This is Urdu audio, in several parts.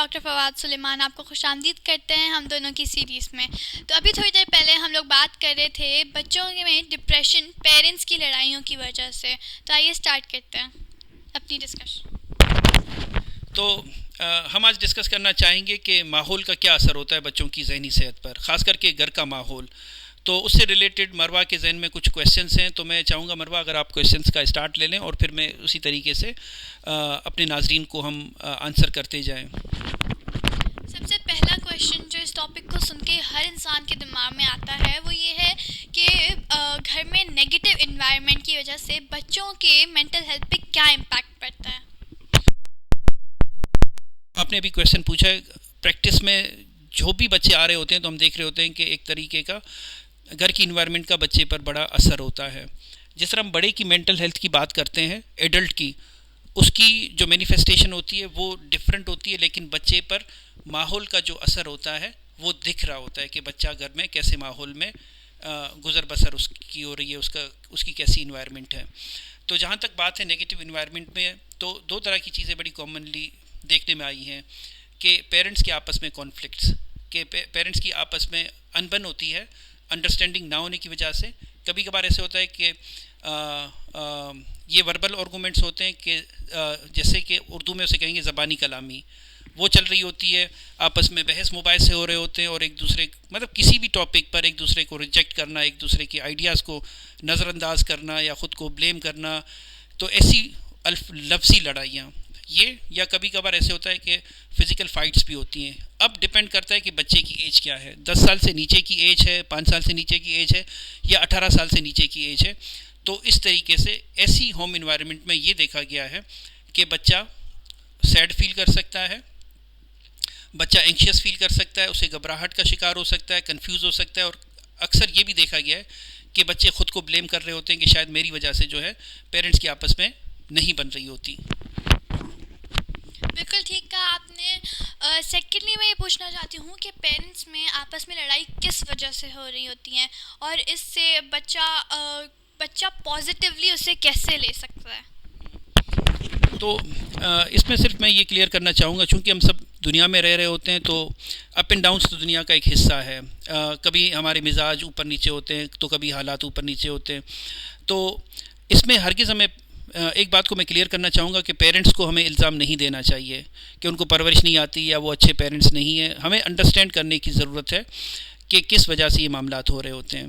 ڈاکٹر فواد سلیمان آپ کو خوش آمدید کرتے ہیں ہم دونوں کی سیریز میں. تو ابھی تھوڑی دیر پہلے ہم لوگ بات کر رہے تھے بچوں میں ڈپریشن پیرنٹس کی لڑائیوں کی وجہ سے. تو آئیے اسٹارٹ کرتے ہیں اپنی ڈسکشن. تو ہم آج ڈسکس کرنا چاہیں گے کہ ماحول کا کیا اثر ہوتا ہے بچوں کی ذہنی صحت پر، خاص کر کے گھر کا ماحول. تو اس سے ریلیٹڈ مروہ کے ذہن میں کچھ کویشچنس ہیں، تو میں چاہوں گا مروہ اگر آپ کویشچنس کا اسٹارٹ لے لیں اور پھر میں اسی طریقے سے اپنے ناظرین کو ہم آنسر کرتے جائیں. سب سے پہلا کویشچن جو اس ٹاپک کو سن کے ہر انسان کے دماغ میں آتا ہے وہ یہ ہے کہ گھر میں نیگیٹو انوائرمنٹ کی وجہ سے بچوں کے مینٹل ہیلتھ پہ کیا امپیکٹ پڑتا ہے. آپ نے ابھی کویشچن پوچھا ہے، پریکٹس میں جو بھی بچے آ رہے ہوتے ہیں تو ہم دیکھ رہے ہوتے ہیں کہ ایک طریقے کا گھر کی انوائرمنٹ کا بچے پر بڑا اثر ہوتا ہے. جس طرح ہم بڑے کی مینٹل ہیلتھ کی بات کرتے ہیں، ایڈلٹ کی اس کی جو مینیفیسٹیشن ہوتی ہے وہ ڈفرینٹ ہوتی ہے، لیکن بچے پر ماحول کا جو اثر ہوتا ہے وہ دکھ رہا ہوتا ہے کہ بچہ گھر میں کیسے ماحول میں گزر بسر اس کی ہو رہی ہے، اس کی کیسی انوائرمنٹ ہے. تو جہاں تک بات ہے نیگیٹو انوائرمنٹ میں، تو دو طرح کی چیزیں بڑی کامنلی دیکھنے میں آئی ہیں کہ پیرنٹس کے آپس میں کانفلکٹس، کہ پیرنٹس کی آپس میں انبن ہوتی ہے انڈرسٹینڈنگ نہ ہونے کی وجہ سے. کبھی کبھار ایسے ہوتا ہے کہ یہ وربل آرگومنٹس ہوتے ہیں کہ جیسے کہ اردو میں اسے کہیں گے زبانی کلامی، وہ چل رہی ہوتی ہے، آپس میں بحث مباحثے ہو رہے ہوتے ہیں اور ایک دوسرے مطلب کسی بھی ٹاپک پر ایک دوسرے کو ریجیکٹ کرنا، ایک دوسرے کے آئیڈیاز کو نظر انداز کرنا یا خود کو بلیم کرنا. تو ایسی لفظی لڑائیاں یہ، یا کبھی کبھار ایسے ہوتا ہے کہ فزیکل فائٹس بھی ہوتی ہیں. اب ڈپینڈ کرتا ہے کہ بچے کی ایج کیا ہے، 10 سال سے نیچے کی ایج ہے، 5 سال سے نیچے کی ایج ہے، یا 18 سال سے نیچے کی ایج ہے. تو اس طریقے سے ایسی ہوم انوائرمنٹ میں یہ دیکھا گیا ہے کہ بچہ سیڈ فیل کر سکتا ہے، بچہ اینکشیس فیل کر سکتا ہے، اسے گھبراہٹ کا شکار ہو سکتا ہے، کنفیوز ہو سکتا ہے، اور اکثر یہ بھی دیکھا گیا ہے کہ بچے خود کو بلیم کر رہے ہوتے ہیں کہ شاید میری وجہ سے جو ہے پیرنٹس کے آپس میں نہیں بن رہی ہوتی. بالکل ٹھیک کہا آپ نے. سیکنڈلی میں یہ پوچھنا چاہتی ہوں کہ پیرنٹس میں آپس میں لڑائی کس وجہ سے ہو رہی ہوتی ہیں اور اس سے بچہ پازیٹیولی اسے کیسے لے سکتا ہے. تو اس میں صرف میں یہ کلیئر کرنا چاہوں گا، چونکہ ہم سب دنیا میں رہ رہے ہوتے ہیں تو اپ اینڈ ڈاؤنس تو دنیا کا ایک حصہ ہے. کبھی ہمارے مزاج اوپر نیچے ہوتے ہیں تو کبھی حالات اوپر نیچے ہوتے ہیں. تو اس میں ہرگز ہمیں ایک بات کو میں کلیئر کرنا چاہوں گا کہ پیرنٹس کو ہمیں الزام نہیں دینا چاہیے کہ ان کو پرورش نہیں آتی یا وہ اچھے پیرنٹس نہیں ہیں. ہمیں انڈرسٹینڈ کرنے کی ضرورت ہے کہ کس وجہ سے یہ معاملات ہو رہے ہوتے ہیں.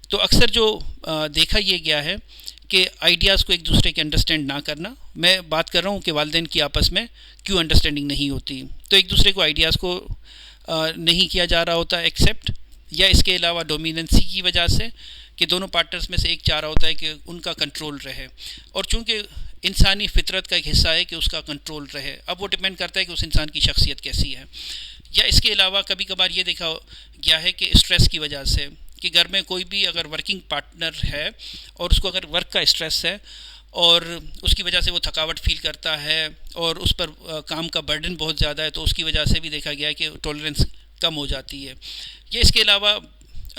تو اکثر جو دیکھا یہ گیا ہے کہ آئیڈیاز کو ایک دوسرے کے انڈرسٹینڈ نہ کرنا، میں بات کر رہا ہوں کہ والدین کی آپس میں کیوں انڈرسٹینڈنگ نہیں ہوتی، تو ایک دوسرے کو آئیڈیاز کو نہیں کیا جا رہا ہوتا ایکسیپٹ، یا اس کے علاوہ ڈومیننسی کی وجہ سے کہ دونوں پارٹنرز میں سے ایک چاہ رہا ہوتا ہے کہ ان کا کنٹرول رہے. اور چونکہ انسانی فطرت کا ایک حصہ ہے کہ اس کا کنٹرول رہے، اب وہ ڈپینڈ کرتا ہے کہ اس انسان کی شخصیت کیسی ہے. یا اس کے علاوہ کبھی کبھار یہ دیکھا گیا ہے کہ اسٹریس کی وجہ سے، کہ گھر میں کوئی بھی اگر ورکنگ پارٹنر ہے اور اس کو اگر ورک کا اسٹریس ہے اور اس کی وجہ سے وہ تھکاوٹ فیل کرتا ہے اور اس پر کام کا برڈن بہت زیادہ ہے، تو اس کی وجہ سے بھی دیکھا گیا ہے کہ ٹالرنس کم ہو جاتی ہے. یا اس کے علاوہ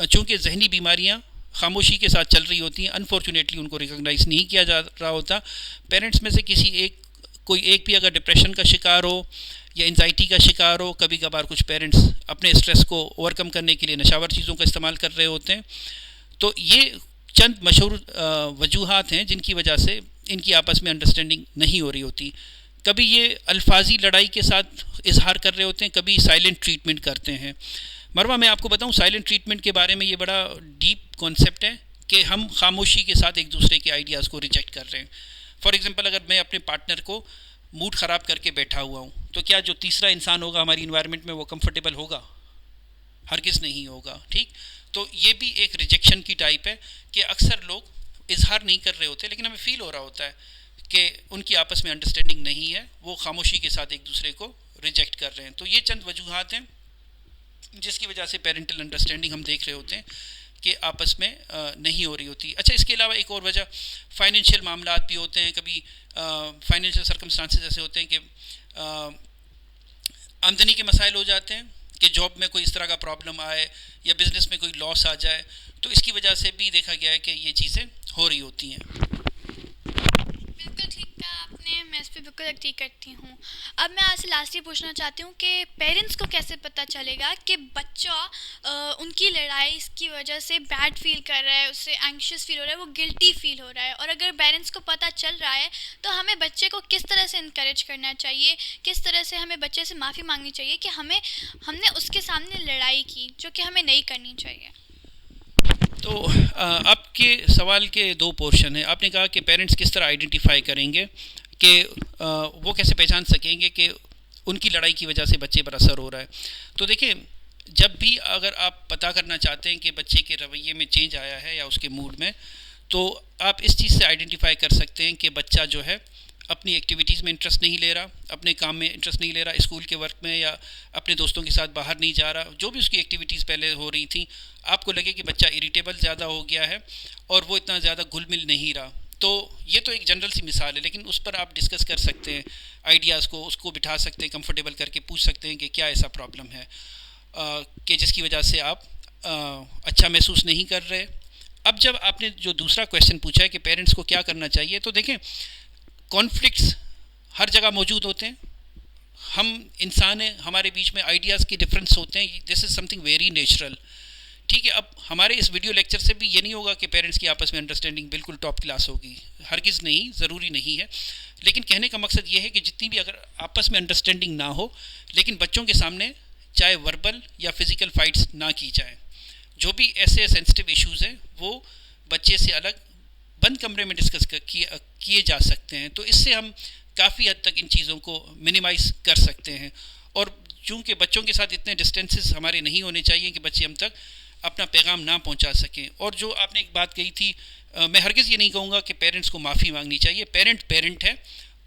چونکہ ذہنی بیماریاں خاموشی کے ساتھ چل رہی ہوتی ہیں، انفارچونیٹلی ان کو ریکگنائز نہیں کیا جا رہا ہوتا. پیرنٹس میں سے کوئی ایک بھی اگر ڈپریشن کا شکار ہو یا انزائٹی کا شکار ہو، کبھی کبھار کچھ پیرنٹس اپنے اسٹریس کو اوور کم کرنے کے لیے نشاور چیزوں کا استعمال کر رہے ہوتے ہیں. تو یہ چند مشہور وجوہات ہیں جن کی وجہ سے ان کی آپس میں انڈرسٹینڈنگ نہیں ہو رہی ہوتی. کبھی یہ الفاظی لڑائی کے ساتھ اظہار کر رہے ہوتے ہیں، کبھی سائلنٹ ٹریٹمنٹ کرتے ہیں. مروہ میں آپ کو بتاؤں سائلنٹ ٹریٹمنٹ کے بارے میں یہ بڑا ڈیپ کانسیپٹ ہے کہ ہم خاموشی کے ساتھ ایک دوسرے کے آئیڈیاز کو ریجیکٹ کر رہے ہیں. فار ایگزامپل اگر میں اپنے پارٹنر کو موڈ خراب کر کے بیٹھا ہوا ہوں تو کیا جو تیسرا انسان ہوگا ہماری انوائرمنٹ میں وہ کمفرٹیبل ہوگا؟ ہرگز نہیں ہوگا. ٹھیک، تو یہ بھی ایک ریجیکشن کی ٹائپ ہے کہ اکثر لوگ اظہار نہیں کر رہے ہوتے لیکن ہمیں فیل ہو رہا ہوتا ہے کہ ان کی آپس میں انڈرسٹینڈنگ نہیں ہے، وہ خاموشی کے ساتھ ایک دوسرے کو ریجیکٹ کر رہے ہیں. تو یہ چند وجوہات ہیں جس کی وجہ سے پیرنٹل انڈرسٹینڈنگ ہم دیکھ رہے ہوتے ہیں کہ آپس میں نہیں ہو رہی ہوتی. اچھا، اس کے علاوہ ایک اور وجہ فائنینشیل معاملات بھی ہوتے ہیں. کبھی فائنینشیل سرکمسٹانسز ایسے ہوتے ہیں کہ آمدنی کے مسائل ہو جاتے ہیں کہ جاب میں کوئی اس طرح کا پرابلم آئے یا بزنس میں کوئی لاس آ جائے، تو اس کی وجہ سے بھی دیکھا گیا ہے کہ یہ چیزیں ہو رہی ہوتی ہیں. بالکل ٹھیک کہا آپ نے، میں اس پہ بالکل ایگری کرتی ہوں. اب میں آپ سے لاسٹلی پوچھنا چاہتی ہوں کہ پیرنٹس کو کیسے پتہ چلے گا کہ بچہ ان کی لڑائی کی وجہ سے بیڈ فیل کر رہا ہے, اس سے اینکشیس فیل ہو رہا ہے, وہ گلٹی فیل ہو رہا ہے, اور اگر پیرنٹس کو پتہ چل رہا ہے تو ہمیں بچے کو کس طرح سے انکریج کرنا چاہیے, کس طرح سے ہمیں بچے سے معافی مانگنی چاہیے کہ ہم نے اس کے سامنے لڑائی کی جو کہ ہمیں نہیں کرنی چاہیے. تو آپ کے سوال کے دو پورشن ہیں. آپ نے کہا کہ پیرنٹس کس طرح آئیڈینٹیفائی کریں گے, کہ وہ کیسے پہچان سکیں گے کہ ان کی لڑائی کی وجہ سے بچے پر اثر ہو رہا ہے. تو دیکھیں, جب بھی اگر آپ پتہ کرنا چاہتے ہیں کہ بچے کے رویے میں چینج آیا ہے یا اس کے موڈ میں, تو آپ اس چیز سے آئیڈینٹیفائی کر سکتے ہیں کہ بچہ جو ہے اپنی ایکٹیویٹیز میں انٹرسٹ نہیں لے رہا, اپنے کام میں انٹرسٹ نہیں لے رہا, اسکول کے ورک میں یا اپنے دوستوں کے ساتھ باہر نہیں جا رہا. جو بھی اس کی ایکٹیویٹیز پہلے ہو رہی تھیں, آپ کو لگے کہ بچہ اریٹیبل زیادہ ہو گیا ہے اور وہ اتنا زیادہ گھل مل نہیں رہا. تو یہ تو ایک جنرل سی مثال ہے, لیکن اس پر آپ ڈسکس کر سکتے ہیں آئیڈیاز کو, اس کو بٹھا سکتے ہیں, کمفرٹیبل کر کے پوچھ سکتے ہیں کہ کیا ایسا پرابلم ہے کہ جس کی وجہ سے آپ اچھا محسوس نہیں کر رہے. اب جب آپ نے جو دوسرا کویشچن پوچھا ہے کہ پیرنٹس کو کیا کرنا چاہیے, تو دیکھیں کانفلکٹس ہر جگہ موجود ہوتے ہیں. ہم انسان ہیں, ہمارے بیچ میں آئیڈیاز کی ڈفرینس ہوتے ہیں. دس از سم تھنگ ویری نیچرل. ٹھیک ہے, اب ہمارے اس ویڈیو لیکچر سے بھی یہ نہیں ہوگا کہ پیرنٹس کی آپس میں انڈرسٹینڈنگ بالکل ٹاپ کلاس ہوگی, ہرگز نہیں, ضروری نہیں ہے. لیکن کہنے کا مقصد یہ ہے کہ جتنی بھی اگر آپس میں انڈرسٹینڈنگ نہ ہو, لیکن بچوں کے سامنے چاہے وربل یا فزیکل فائٹس نہ کی جائیں. جو بھی ایسے سینسٹیو ایشوز ہیں وہ بچے سے الگ بند کمرے میں ڈسکس کیے جا سکتے ہیں. تو اس سے ہم کافی حد تک ان چیزوں کو منیمائز کر سکتے ہیں. اور چونکہ بچوں کے ساتھ اتنے ڈسٹینسز ہمارے نہیں ہونے چاہیے کہ بچے ہم تک اپنا پیغام نہ پہنچا سکیں. اور جو آپ نے ایک بات کہی تھی, میں ہرگز یہ نہیں کہوں گا کہ پیرنٹس کو معافی مانگنی چاہیے. پیرنٹ ہے,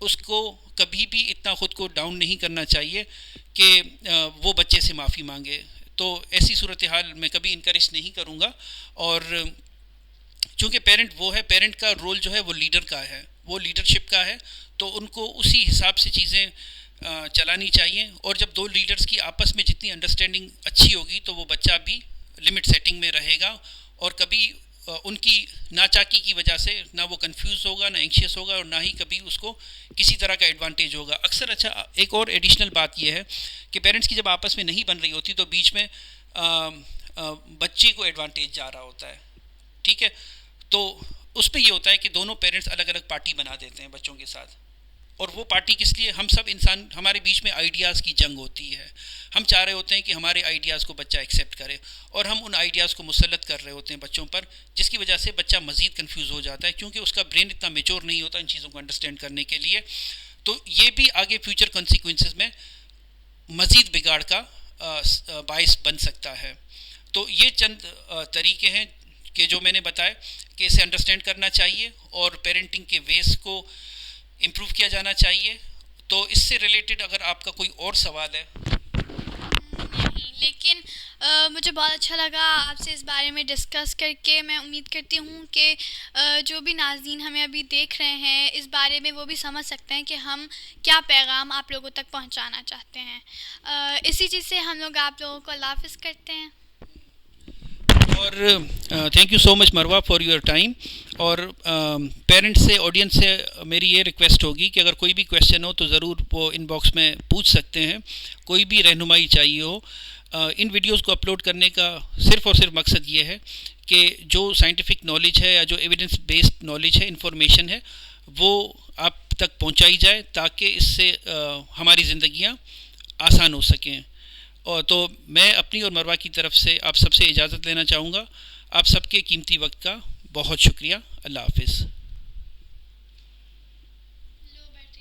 اس کو کبھی بھی اتنا خود کو ڈاؤن نہیں کرنا چاہیے کہ وہ بچے سے معافی مانگے. تو ایسی صورتحال میں کبھی انکریج نہیں کروں گا. اور چونکہ پیرنٹ وہ ہے, پیرنٹ کا رول جو ہے وہ لیڈر کا ہے, وہ لیڈرشپ کا ہے, تو ان کو اسی حساب سے چیزیں چلانی چاہیے. اور جب دو لیڈرز کی آپس میں جتنی انڈرسٹینڈنگ اچھی ہوگی تو وہ بچہ بھی لمٹ سیٹنگ میں رہے گا, اور کبھی ان کی ناچاکی کی وجہ سے نہ وہ کنفیوز ہوگا, نہ اینکشیس ہوگا, اور نہ ہی کبھی اس کو کسی طرح کا ایڈوانٹیج ہوگا. اکثر اچھا ایک اور ایڈیشنل بات یہ ہے کہ پیرنٹس کی جب آپس میں نہیں بن رہی ہوتی تو بیچ میں بچے کو ایڈوانٹیج جا رہا ہوتا ہے. ٹھیک ہے, تو اس پہ یہ ہوتا ہے کہ دونوں پیرنٹس الگ الگ پارٹی بنا دیتے ہیں بچوں کے ساتھ. اور وہ پارٹی کس لیے, ہم سب انسان, ہمارے بیچ میں آئیڈیاز کی جنگ ہوتی ہے. ہم چاہ رہے ہوتے ہیں کہ ہمارے آئیڈیاز کو بچہ ایکسیپٹ کرے, اور ہم ان آئیڈیاز کو مسلط کر رہے ہوتے ہیں بچوں پر, جس کی وجہ سے بچہ مزید کنفیوز ہو جاتا ہے, کیونکہ اس کا برین اتنا میچور نہیں ہوتا ان چیزوں کو انڈرسٹینڈ کرنے کے لیے. تو یہ بھی آگے فیوچر کنسیکوینسز میں مزید بگاڑ کا باعث بن سکتا ہے. تو یہ چند طریقے ہیں کہ جو میں نے بتائے کہ اسے انڈرسٹینڈ کرنا چاہیے اور پیرنٹنگ کے ویز کو امپروو کیا جانا چاہیے. تو اس سے ریلیٹڈ اگر آپ کا کوئی اور سوال ہے. نہیں, لیکن مجھے بہت اچھا لگا آپ سے اس بارے میں ڈسکس کر کے. میں امید کرتی ہوں کہ جو بھی ناظرین ہمیں ابھی دیکھ رہے ہیں اس بارے میں وہ بھی سمجھ سکتے ہیں کہ ہم کیا پیغام آپ لوگوں تک پہنچانا چاہتے ہیں. اسی چیز سے ہم لوگ آپ لوگوں کو اللہ حافظ کرتے ہیں. اور thank you so much Marwa for your time. اور پیرنٹس سے, آڈینس سے میری یہ ریکویسٹ ہوگی کہ اگر کوئی بھی کویشچن ہو تو ضرور وہ ان باکس میں پوچھ سکتے ہیں. کوئی بھی رہنمائی چاہیے ہو, ان ویڈیوز کو اپلوڈ کرنے کا صرف اور صرف مقصد یہ ہے کہ جو سائنٹیفک نالج ہے یا جو ایویڈنس بیسڈ نالج ہے, انفارمیشن ہے, وہ آپ تک پہنچائی جائے تاکہ اس سے ہماری زندگیاں آسان ہو سکیں. اور تو میں اپنی اور مروہ کی طرف سے آپ سب سے اجازت لینا چاہوں گا. آپ سب کے قیمتی وقت کا بہت شکریہ. اللہ حافظ.